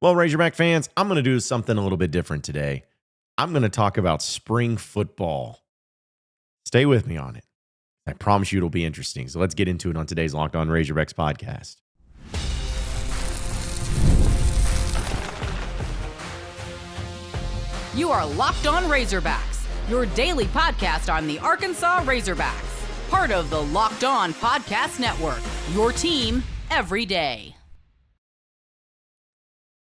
Well, Razorback fans, I'm going to do something a little bit different today. I'm going to talk about spring football. Stay with me on it. I promise you it'll be interesting. So let's get into it on today's Locked On Razorbacks podcast. You are Locked On Razorbacks, your daily podcast on the Arkansas Razorbacks. Part of the Locked On Podcast Network, your team every day.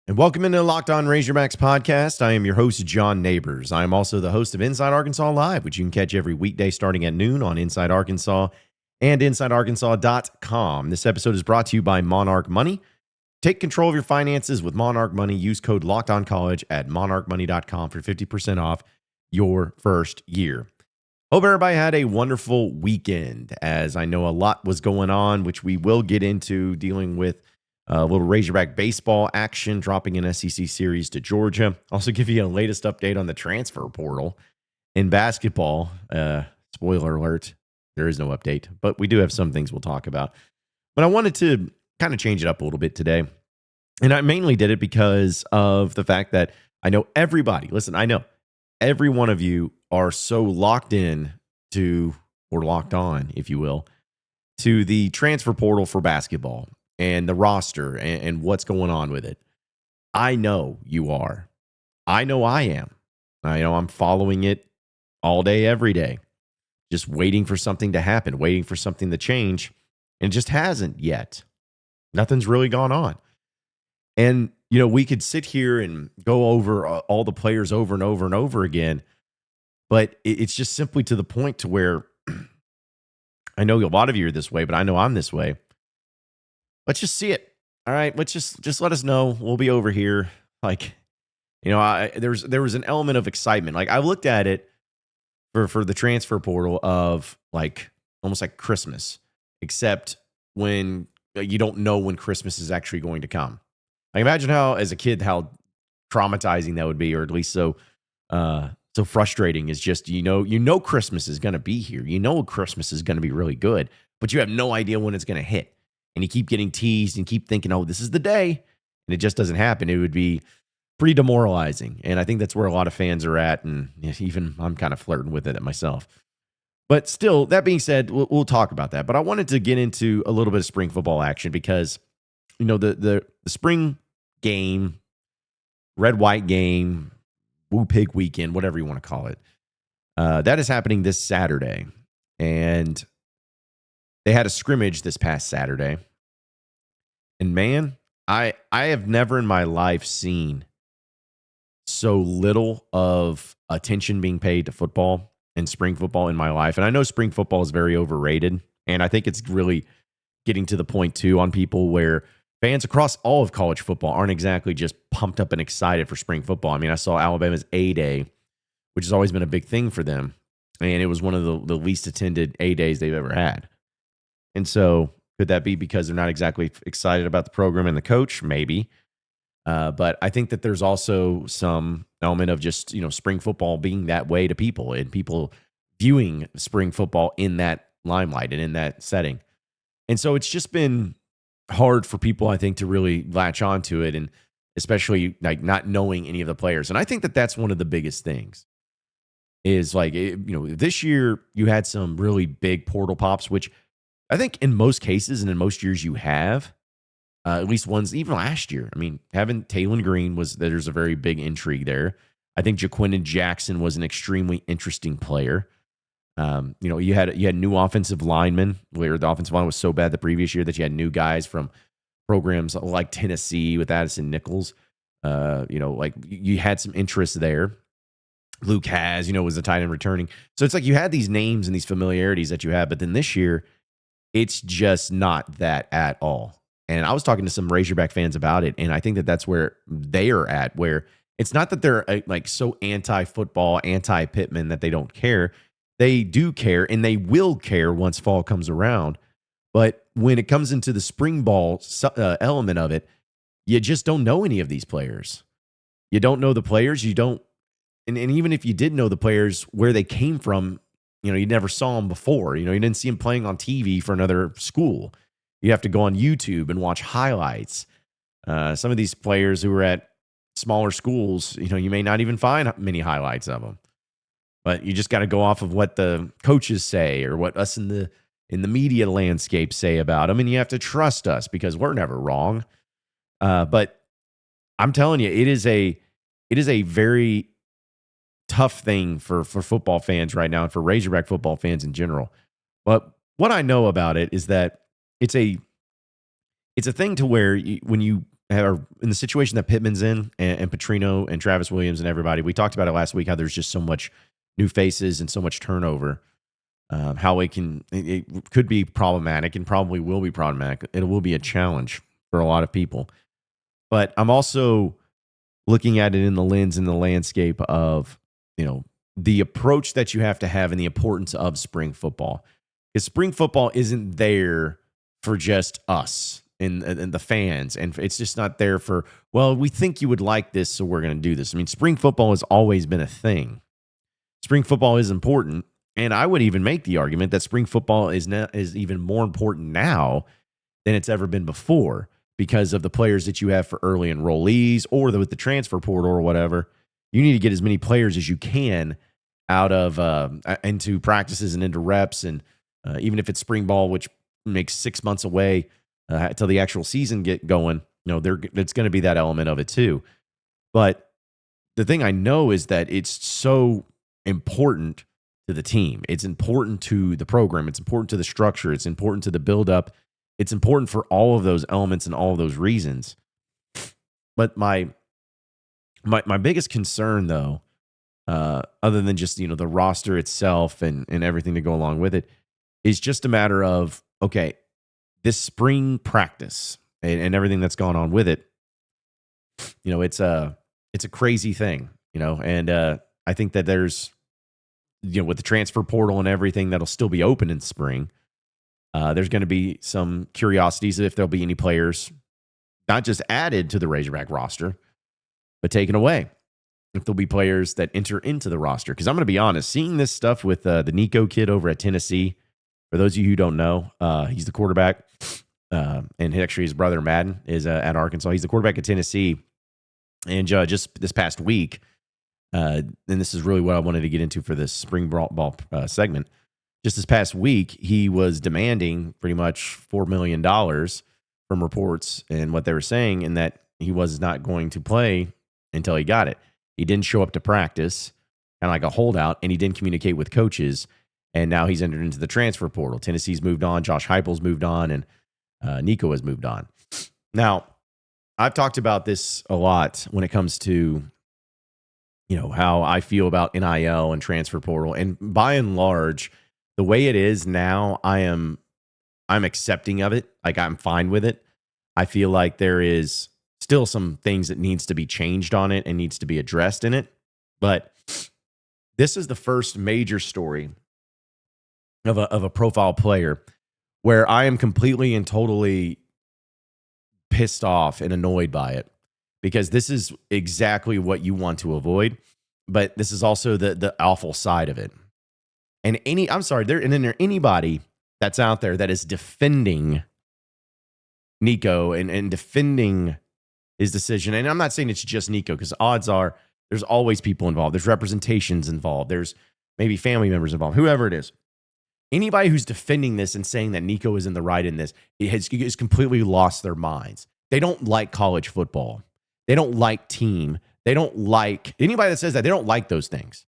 And welcome into the Locked On Razorbacks podcast. I am your host, John Nabors. I am also the host of Inside Arkansas Live, which you can catch every weekday starting at noon on Inside Arkansas and InsideArkansas.com. This episode is brought to you by Monarch Money. Take control of your finances with Monarch Money. Use code LOCKEDONCollege at monarchmoney.com for 50% off your first year. Hope everybody had a wonderful weekend, as I know a lot was going on, which we will get into, dealing with a little Razorback baseball action, dropping an SEC series to Georgia. Also give you a latest update on the transfer portal in basketball. Spoiler alert, there is no update, but we do have some things we'll talk about. But I wanted to kind of change it up a little bit today. And I mainly did it because of the fact that I know everybody, listen, I know every one of you are so locked in to, or locked on, if you will, to the transfer portal for basketball and the roster and what's going on with it. I know you are. I know I am. I know I'm following it all day, every day, just waiting for something to happen, waiting for something to change, and it just hasn't yet. Nothing's really gone on. And, you know, we could sit here and go over all the players over and over and over again, but it's just simply to the point to where I know a lot of you are this way, but I know I'm this way. Let's just see it. All right. Let's just let us know. We'll be over here. Like, you know, there was an element of excitement. Like, I looked at it for the transfer portal of like almost like Christmas, except when you don't know when Christmas is actually going to come. Like, imagine how, as a kid, how traumatizing that would be, or at least so frustrating. Is just, you know Christmas is going to be here. You know Christmas is going to be really good, but you have no idea when it's going to hit. And you keep getting teased and keep thinking, oh, this is the day. And it just doesn't happen. It would be pretty demoralizing. And I think that's where a lot of fans are at. And even I'm kind of flirting with it myself. But still, that being said, we'll talk about that. But I wanted to get into a little bit of spring football action because, you know, the spring game, red-white game, Woo Pig weekend, whatever you want to call it, that is happening this Saturday. And they had a scrimmage this past Saturday. And man, I have never in my life seen so little of attention being paid to football and spring football in my life. And I know spring football is very overrated. And I think it's really getting to the point too on people where fans across all of college football aren't exactly just pumped up and excited for spring football. I mean, I saw Alabama's A-Day, which has always been a big thing for them. And it was one of the least attended A-Days they've ever had. And so could that be because they're not exactly excited about the program and the coach? Maybe. But I think that there's also some element of just, you know, spring football being that way to people and people viewing spring football in that limelight and in that setting. And so it's just been hard for people, I think, to really latch onto it, and especially like not knowing any of the players. And I think that that's one of the biggest things is like, you know, this year you had some really big portal pops, which I think in most cases and in most years you have, at least ones, even last year. I mean, having Taylon Green there's a very big intrigue there. I think Jaquindon Jackson was an extremely interesting player. You know, you had new offensive linemen where the offensive line was so bad the previous year that you had new guys from programs like Tennessee with Addison Nichols. You know, like you had some interest there. Luke Has, you know, was the tight end returning. So it's like you had these names and these familiarities that you had, but then this year, it's just not that at all. And I was talking to some Razorback fans about it, and I think that that's where they are at, where it's not that they're like so anti-football, anti-Pittman that they don't care. They do care, and they will care once fall comes around. But when it comes into the spring ball element of it, you just don't know any of these players. You don't know the players. You don't, and even if you did know the players, where they came from, you know, you never saw them before. You know, you didn't see them playing on TV for another school. You have to go on YouTube and watch highlights. Some of these players who are at smaller schools, you may not even find many highlights of them. But you just got to go off of what the coaches say or what us in the media landscape say about them, and you have to trust us because we're never wrong. But I'm telling you, it is a very tough thing for football fans right now and for Razorback football fans in general. But what I know about it is that it's a thing to where when you are in the situation that Pittman's in and Petrino and Travis Williams and everybody, we talked about it last week, how there's just so much new faces and so much turnover, how it could be problematic and probably will be problematic. It will be a challenge for a lot of people. But I'm also looking at it in the lens and the landscape of, the approach that you have to have and the importance of spring football. Because spring football isn't there for just us and the fans. And it's just not there for, well, we think you would like this, so we're going to do this. I mean, spring football has always been a thing. Spring football is important. And I would even make the argument that spring football is even more important now than it's ever been before because of the players that you have for early enrollees or with the transfer portal or whatever. You need to get as many players as you can out of into practices and into reps. And even if it's spring ball, which makes 6 months away until the actual season get going, it's going to be that element of it too. But the thing I know is that it's so important to the team. It's important to the program. It's important to the structure. It's important to the buildup. It's important for all of those elements and all of those reasons. But my biggest concern, though, other than just the roster itself and everything to go along with it, is just a matter of, okay, this spring practice and everything that's gone on with it. It's a crazy thing, and I think that there's, with the transfer portal and everything that'll still be open in spring, there's going to be some curiosities if there'll be any players not just added to the Razorback roster, but taken away. If there'll be players that enter into the roster. Because I'm going to be honest, seeing this stuff with the Nico kid over at Tennessee, for those of you who don't know, he's the quarterback, and actually his brother Madden is at Arkansas. He's the quarterback at Tennessee. And just this past week, and this is really what I wanted to get into for this spring ball segment. Just this past week, he was demanding pretty much $4 million from reports and what they were saying, and that he was not going to play until he got it. He didn't show up to practice, kind of like a holdout, and he didn't communicate with coaches. And now he's entered into the transfer portal. Tennessee's moved on. Josh Heupel's moved on, and Nico has moved on. Now, I've talked about this a lot when it comes to how I feel about NIL and transfer portal. And by and large, the way it is now, I'm accepting of it. Like, I'm fine with it. I feel like there is still some things that needs to be changed on it and needs to be addressed in it. But this is the first major story of a profile player where I am completely and totally pissed off and annoyed by it, because this is exactly what you want to avoid. But this is also the awful side of it. And anybody that's out there that is defending Nico and defending his decision. And I'm not saying it's just Nico, because odds are there's always people involved. There's representations involved. There's maybe family members involved, whoever it is. Anybody who's defending this and saying that Nico is in the right in this has completely lost their minds. They don't like college football. They don't like team. They don't like anybody that says that. They don't like those things.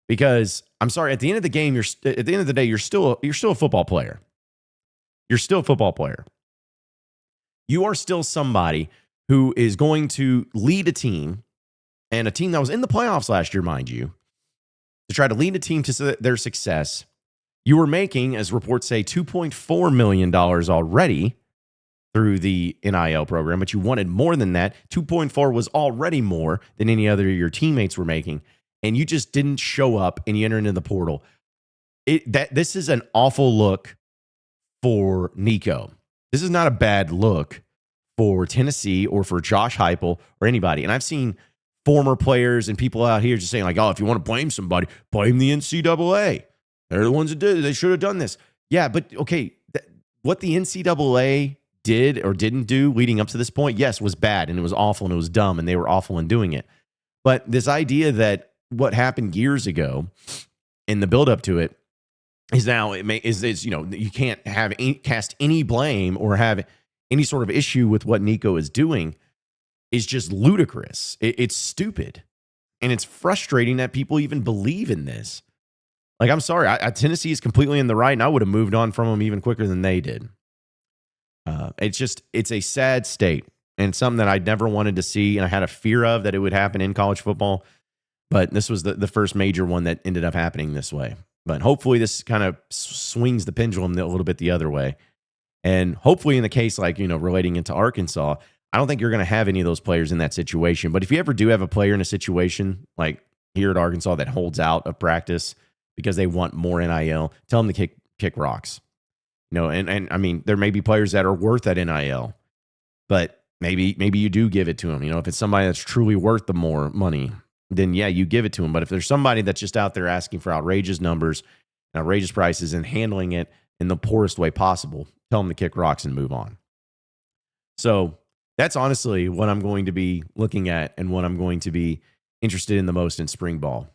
Because I'm sorry, at the end of the game, at the end of the day, you're still a football player. You're still a football player. You are still somebody who is going to lead a team, and a team that was in the playoffs last year, mind you, to try to lead a team to their success. You were making, as reports say, $2.4 million already through the NIL program, but you wanted more than that. 2.4 was already more than any other of your teammates were making, and you just didn't show up and you entered into the portal. This is an awful look for Nico. This is not a bad look for Tennessee or for Josh Heupel or anybody. And I've seen former players and people out here just saying like, oh, if you want to blame somebody, blame the NCAA. They're the ones that did it. They should have done this. Yeah, but okay, what the NCAA did or didn't do leading up to this point, yes, was bad and it was awful and it was dumb and they were awful in doing it. But this idea that what happened years ago in the buildup to it is now you can't cast any blame or have any sort of issue with what Nico is doing is just ludicrous. It's stupid. And it's frustrating that people even believe in this. Like, I'm sorry, Tennessee is completely in the right, and I would have moved on from them even quicker than they did. It's a sad state, and something that I never wanted to see, and I had a fear of that it would happen in college football. But this was the first major one that ended up happening this way. But hopefully this kind of swings the pendulum a little bit the other way. And hopefully in the case, like, relating into Arkansas, I don't think you're going to have any of those players in that situation. But if you ever do have a player in a situation like here at Arkansas that holds out of practice because they want more NIL, tell them to kick rocks. And I mean, there may be players that are worth that NIL, but maybe you do give it to them. If it's somebody that's truly worth the more money, then yeah, you give it to them. But if there's somebody that's just out there asking for outrageous numbers, outrageous prices, and handling it in the poorest way possible, tell them to kick rocks and move on. So that's honestly what I'm going to be looking at and what I'm going to be interested in the most in spring ball.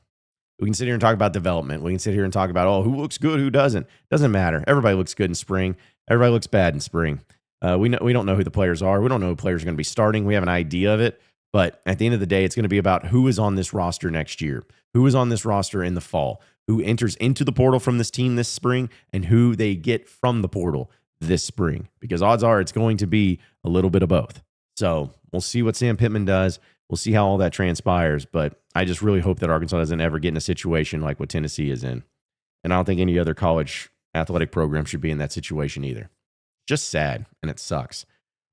We can sit here and talk about development. We can sit here and talk about, who looks good, who doesn't. Doesn't matter. Everybody looks good in spring. Everybody looks bad in spring. We don't know who the players are. We don't know who players are going to be starting. We have an idea of it. But at the end of the day, it's going to be about who is on this roster next year, who is on this roster in the fall, who enters into the portal from this team this spring, and who they get from the portal this spring. Because odds are it's going to be a little bit of both. So we'll see what Sam Pittman does. We'll see how all that transpires. But I just really hope that Arkansas doesn't ever get in a situation like what Tennessee is in. And I don't think any other college athletic program should be in that situation either. Just sad, and it sucks.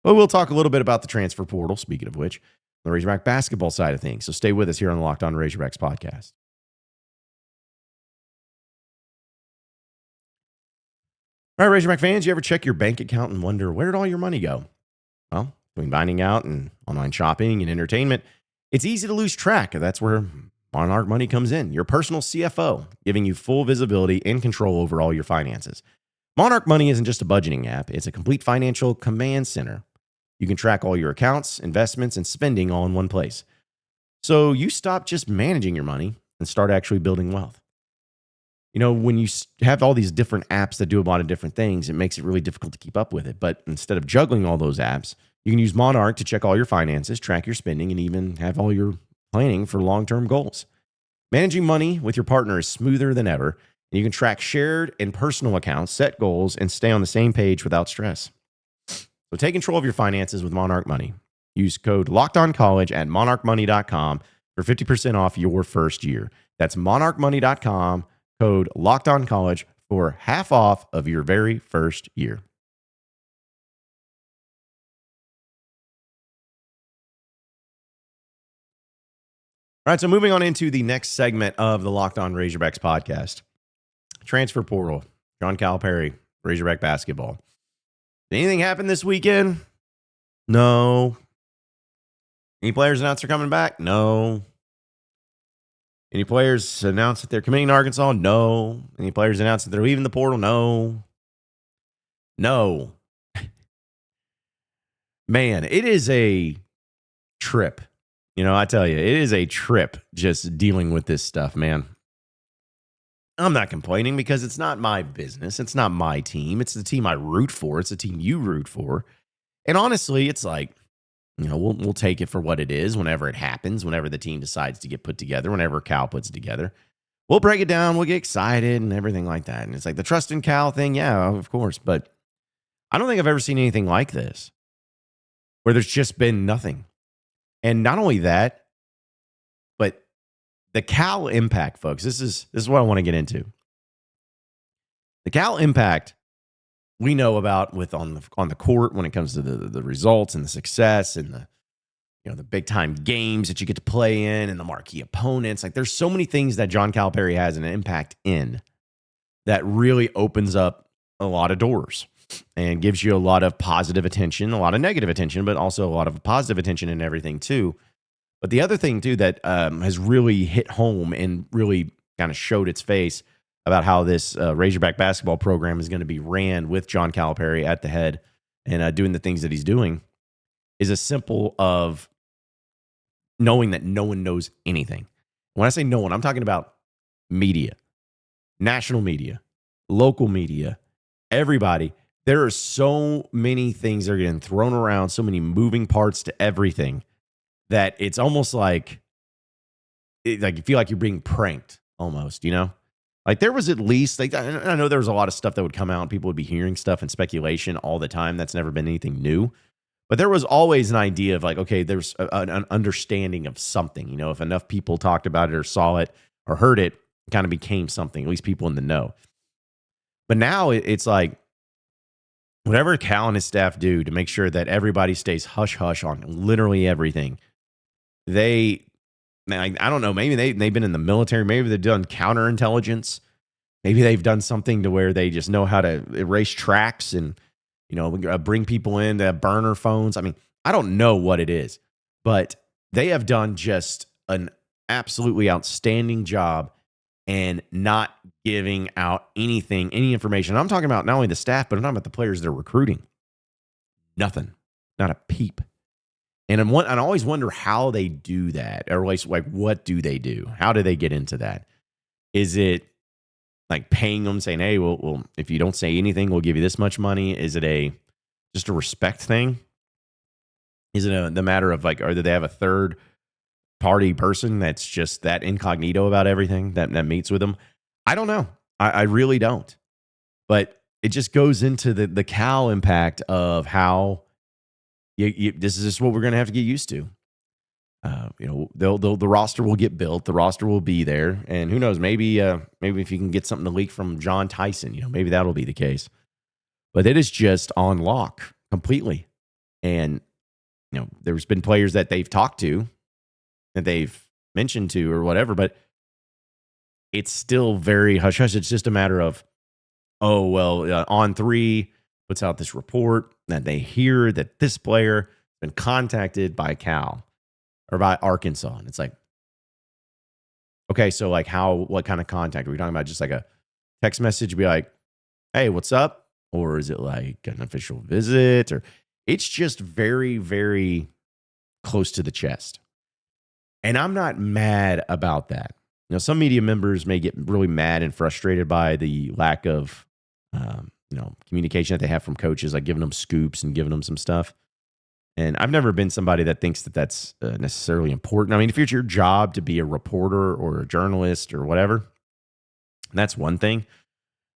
But we'll talk a little bit about the transfer portal, speaking of which, the Razorback basketball side of things. So stay with us here on the Locked On Razorbacks podcast. All right, Razorback fans, you ever check your bank account and wonder, where did all your money go? Well, between dining out and online shopping and entertainment, it's easy to lose track. That's where Monarch Money comes in, your personal CFO, giving you full visibility and control over all your finances. Monarch Money isn't just a budgeting app. It's a complete financial command center. You can track all your accounts, investments, and spending all in one place. So you stop just managing your money and start actually building wealth. When you have all these different apps that do a lot of different things, it makes it really difficult to keep up with it. But instead of juggling all those apps, you can use Monarch to check all your finances, track your spending, and even have all your planning for long-term goals. Managing money with your partner is smoother than ever, and you can track shared and personal accounts, set goals, and stay on the same page without stress. So take control of your finances with Monarch Money. Use code LOCKEDONCollege at monarchmoney.com for 50% off your first year. That's monarchmoney.com, code LOCKEDONCollege for half off of your very first year. All right, so moving on into the next segment of the Locked On Razorbacks podcast. Transfer portal, John Calipari, Razorback basketball. Did anything happen this weekend? No. Any players announced they're coming back? No. Any players announced that they're committing to Arkansas? No. Any players announced that they're leaving the portal? No. No. Man, it is a trip. I tell you, it is a trip just dealing with this stuff, man. I'm not complaining because it's not my business. It's not my team. It's the team I root for. It's the team you root for. And honestly, it's like, we'll take it for what it is whenever it happens, whenever the team decides to get put together, whenever Cal puts it together. We'll break it down. We'll get excited and everything like that. And it's like the trust in Cal thing. Yeah, of course. But I don't think I've ever seen anything like this where there's just been nothing. And not only that, but the Cal impact, folks, this is what I want to get into. The Cal impact we know about with on the court when it comes to the results and the success and the big time games that you get to play in and the marquee opponents. Like, there's so many things that John Calipari has an impact in that really opens up a lot of doors and gives you a lot of positive attention, a lot of negative attention, but also a lot of positive attention and everything too. But the other thing too that has really hit home and really kind of showed its face about how this Razorback basketball program is going to be ran with John Calipari at the head and doing the things that he's doing is a simple of knowing that no one knows anything. When I say no one, I'm talking about media, national media, local media, everybody. There are so many things that are getting thrown around, so many moving parts to everything that it's almost like you feel like you're being pranked almost, you know? Like there was at least, like I know there was a lot of stuff that would come out and people would be hearing stuff and speculation all the time. That's never been anything new. But there was always an idea of like, okay, there's an understanding of something. You know, if enough people talked about it or saw it or heard it, it kind of became something, at least people in the know. But now it's like whatever Cal and his staff do to make sure that everybody stays hush-hush on literally everything. I don't know, maybe they've been in the military. Maybe they've done counterintelligence. Maybe they've done something to where they just know how to erase tracks and, you know, bring people in to have burner phones. I mean, I don't know what it is, but they have done just an absolutely outstanding job and not giving out anything, any information. I'm talking about not only the staff, but I'm talking about the players they're recruiting. Nothing, not a peep. And I always wonder how they do that, or like what do they do? How do they get into that? Is it like paying them, saying, "Hey, well, if you don't say anything, we'll give you this much money"? Is it just a respect thing? Is it the matter of like, or do they have a third party person that's just that incognito about everything that meets with them? I don't know. I really don't. But it just goes into the Cal impact of how this is just what we're going to have to get used to. You know, the roster will get built, the roster will be there, and who knows? Maybe if you can get something to leak from John Tyson, you know, maybe that'll be the case. But it is just on lock completely, and you know, there's been players that they've talked to, that they've mentioned to, or whatever, but it's still very hush hush. It's just a matter of, oh well, On 3 puts out this report that they hear that this player has been contacted by Cal or by Arkansas. And it's like, okay, so like what kind of contact? Are we talking about just like a text message, be like, hey, what's up? Or is it like an official visit? Or it's just very, very close to the chest. And I'm not mad about that. You know, some media members may get really mad and frustrated by the lack of, you know, communication that they have from coaches, like giving them scoops and giving them some stuff. And I've never been somebody that thinks that that's necessarily important. I mean, if it's your job to be a reporter or a journalist or whatever, that's one thing.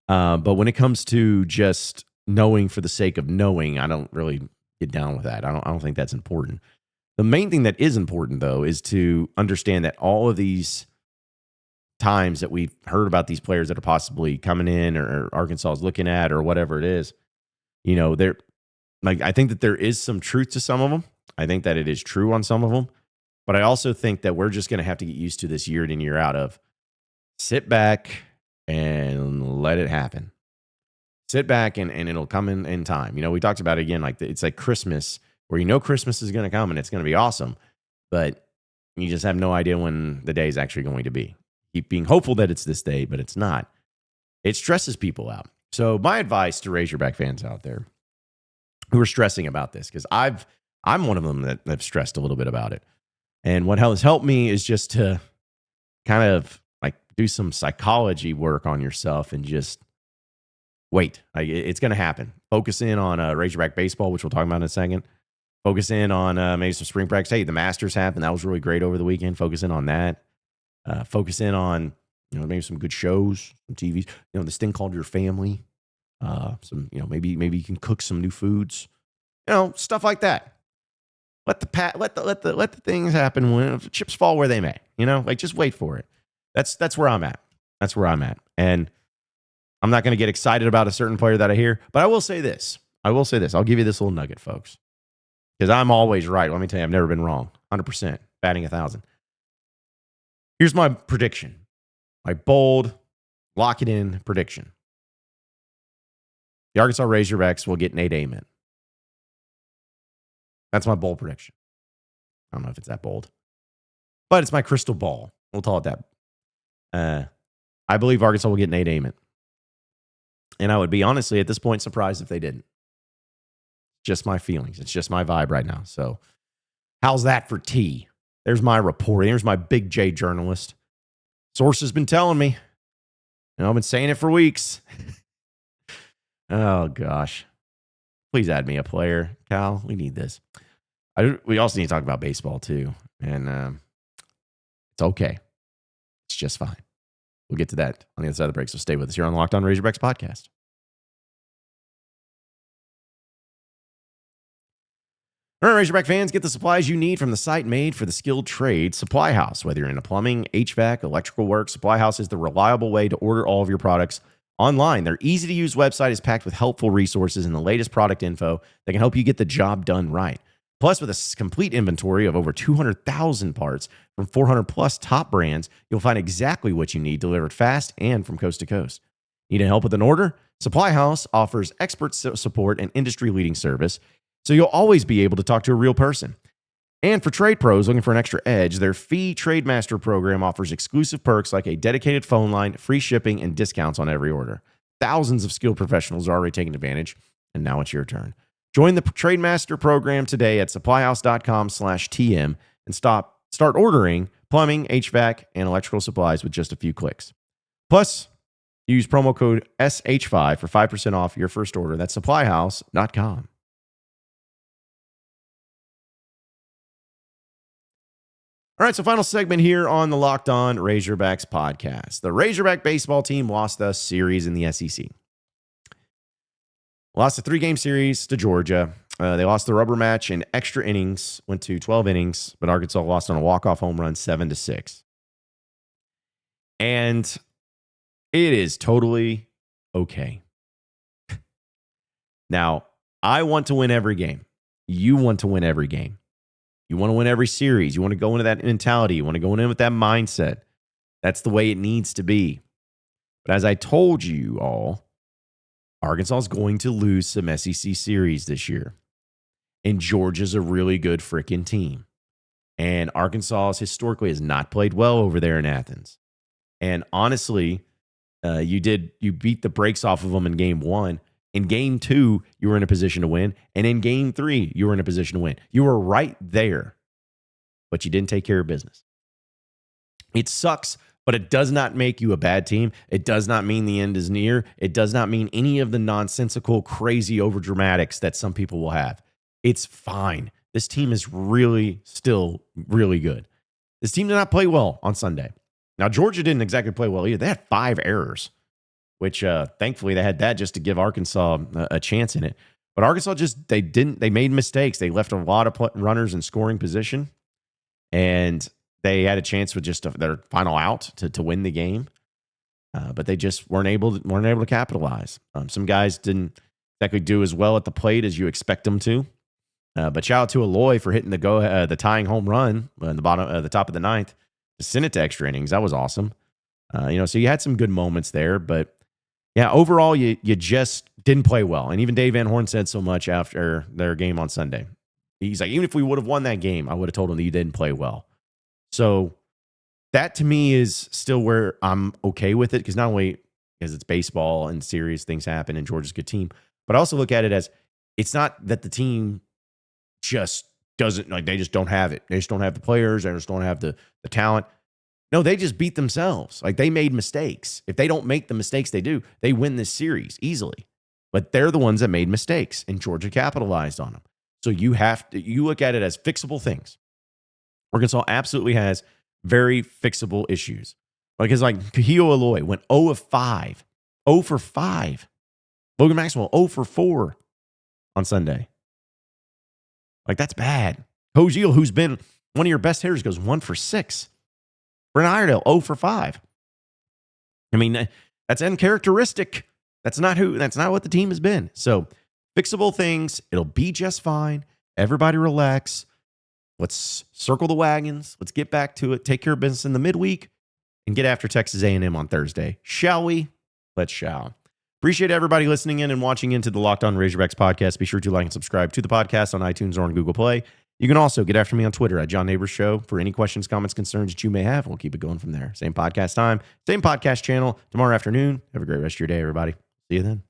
But when it comes to just knowing for the sake of knowing, I don't really get down with that. I don't think that's important. The main thing that is important, though, is to understand that all of these times that we've heard about these players that are possibly coming in or Arkansas is looking at or whatever it is, you know, they're like, I think that there is some truth to some of them. I think that it is true on some of them. But I also think that we're just going to have to get used to this year in and year out of sit back and let it happen. Sit back and it'll come in time. You know, we talked about it again, like it's like Christmas, where you know Christmas is going to come and it's going to be awesome, but you just have no idea when the day is actually going to be. Keep being hopeful that it's this day, but it's not. It stresses people out. So my advice to Razorback fans out there who are stressing about this, because I'm one of them that have stressed a little bit about it. And what has helped me is just to kind of like do some psychology work on yourself and just wait. Like, it's going to happen. Focus in on Razorback baseball, which we'll talk about in a second. Focus in on maybe some spring practice. Hey, the Masters happened. That was really great over the weekend. Focus in on that. Focus in on, you know, maybe some good shows, some TVs. You know, this thing called Your Family. Some, you know, maybe you can cook some new foods. You know, stuff like that. Let the things happen when the chips fall where they may. You know, like just wait for it. That's where I'm at. That's where I'm at. And I'm not going to get excited about a certain player that I hear, but I will say this. I'll give you this little nugget, folks, because I'm always right. Let me tell you, I've never been wrong. 100%, batting 1,000. Here's my prediction. My bold, lock it in prediction. The Arkansas Razorbacks will get Nate Ament. That's my bold prediction. I don't know if it's that bold, but it's my crystal ball. We'll call it that. I believe Arkansas will get Nate Ament. And I would be honestly at this point surprised if they didn't. just my feelings. It's just my vibe right now. So how's that for tea? There's my report. Here's my big J journalist. Source has been telling me. I've been saying it for weeks. Oh, gosh. Please add me a player, Cal. We need this. We also need to talk about baseball, too. And it's okay. It's just fine. We'll get to that on the other side of the break. So stay with us here on the Locked On Razorbacks podcast. All right, Razorback fans, get the supplies you need from the site made for the skilled trade, Supply House. Whether you're into plumbing, HVAC, electrical work, Supply House is the reliable way to order all of your products online. Their easy-to-use website is packed with helpful resources and the latest product info that can help you get the job done right. Plus, with a complete inventory of over 200,000 parts from 400-plus top brands, you'll find exactly what you need delivered fast and from coast to coast. Need help with an order? Supply House offers expert support and industry-leading service, so you'll always be able to talk to a real person. And for trade pros looking for an extra edge, their Fee Trade Master program offers exclusive perks like a dedicated phone line, free shipping, and discounts on every order. Thousands of skilled professionals are already taking advantage, and now it's your turn. Join the Trade Master program today at supplyhouse.com/TM and start ordering plumbing, HVAC, and electrical supplies with just a few clicks. Plus, use promo code SH5 for 5% off your first order. That's supplyhouse.com. All right, so final segment here on the Locked On Razorbacks podcast. The Razorback baseball team lost the series in the SEC. Lost a 3-game series to Georgia. They lost the rubber match in extra innings, went to 12 innings, but Arkansas lost on a walk-off home run 7-6. And it is totally okay. Now, I want to win every game. You want to win every game. You want to win every series. You want to go into that mentality. You want to go in with that mindset. That's the way it needs to be. But as I told you all, Arkansas is going to lose some SEC series this year. And Georgia's a really good freaking team. And Arkansas historically has not played well over there in Athens. And honestly, you beat the brakes off of them in game 1. In game 2, you were in a position to win. And in game 3, you were in a position to win. You were right there, but you didn't take care of business. It sucks, but it does not make you a bad team. It does not mean the end is near. It does not mean any of the nonsensical, crazy overdramatics that some people will have. It's fine. This team is really still really good. This team did not play well on Sunday. Now, Georgia didn't exactly play well either. They had 5 errors. Which thankfully they had that just to give Arkansas a chance in it. But Arkansas they made mistakes. They left a lot of runners in scoring position, and they had a chance with just their final out to win the game. But they just weren't able to capitalize. Some guys didn't exactly do as well at the plate as you expect them to. But shout out to Aloy for hitting the tying home run in the top of the 9th to send it to extra innings. That was awesome. So you had some good moments there, but yeah, overall, you just didn't play well. And even Dave Van Horn said so much after their game on Sunday. He's like, even if we would have won that game, I would have told him that you didn't play well. So that to me is still where I'm okay with it, because not only because it's baseball and serious things happen and Georgia's a good team, but I also look at it as it's not that the team just doesn't, like they just don't have it. They just don't have the players. They just don't have the talent. No, they just beat themselves. Like they made mistakes. If they don't make the mistakes they do, they win this series easily. But they're the ones that made mistakes, and Georgia capitalized on them. So you look at it as fixable things. Arkansas absolutely has very fixable issues. Because like Kahio Aloy went 0 of 5. 0 for 5. Logan Maxwell 0 for 4 on Sunday. Like that's bad. Kojiel, who's been one of your best hitters, goes 1 for 6. Brent Iredale, 0 for 5. I mean, that's uncharacteristic. That's not what the team has been. So, fixable things. It'll be just fine. Everybody relax. Let's circle the wagons. Let's get back to it. Take care of business in the midweek and get after Texas A&M on Thursday. Shall we? Let's shall. Appreciate everybody listening in and watching into the Locked On Razorbacks podcast. Be sure to like and subscribe to the podcast on iTunes or on Google Play. You can also get after me on Twitter at John Nabors Show for any questions, comments, concerns that you may have. We'll keep it going from there. Same podcast time, same podcast channel tomorrow afternoon. Have a great rest of your day, everybody. See you then.